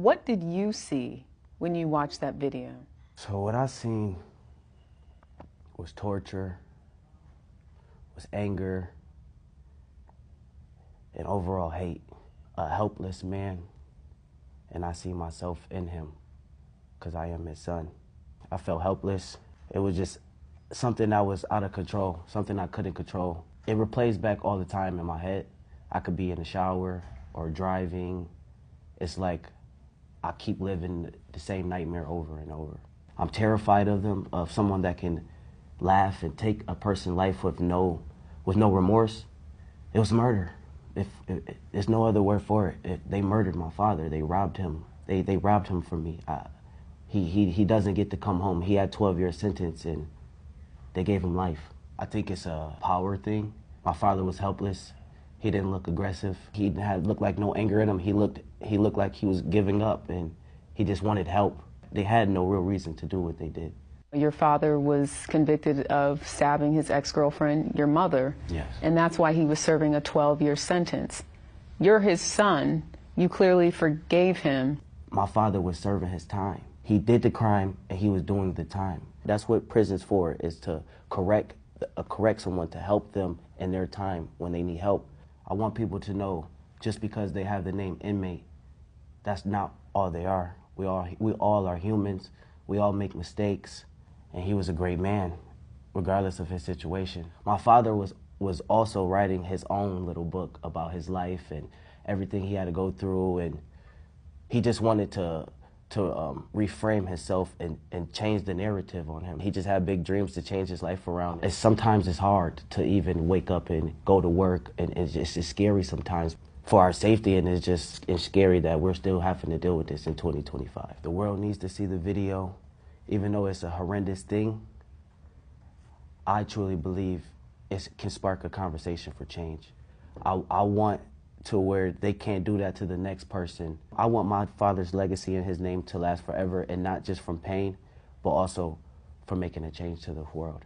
What did you see when you watched that video? So what I seen was torture, was anger, and overall hate. A helpless man, and I see myself in him because I am his son. I felt helpless. It was just something that was out of control, something I couldn't control. It replays back all the time in my head. I could be in the shower or driving. It's like I keep living the same nightmare over and over. I'm terrified of them, of someone that can laugh and take a person's life with no remorse. It was murder. There's no other word for it. They murdered my father. They robbed him. They robbed him from me. He doesn't get to come home. He had 12-year sentence and they gave him life. I think it's a power thing. My father was helpless. He didn't look aggressive. He looked like no anger in him. He looked like he was giving up and he just wanted help. They had no real reason to do what they did. Your father was convicted of stabbing his ex-girlfriend, your mother. Yes. And that's why he was serving a 12-year sentence. You're his son. You clearly forgave him. My father was serving his time. He did the crime and he was doing the time. That's what prison's for, is to correct someone, to help them in their time when they need help. I want people to know, just because they have the name inmate, that's not all they are. We all are humans. We all make mistakes. And he was a great man, regardless of his situation. My father was also writing his own little book about his life and everything he had to go through, and he just wanted to reframe himself and change the narrative on him. He just had big dreams to change his life around. Sometimes it's hard to even wake up and go to work, and it's scary sometimes for our safety, and it's scary that we're still having to deal with this in 2025. The world needs to see the video. Even though it's a horrendous thing, I truly believe it can spark a conversation for change. I want to where they can't do that to the next person. I want my father's legacy and his name to last forever, and not just from pain, but also for making a change to the world.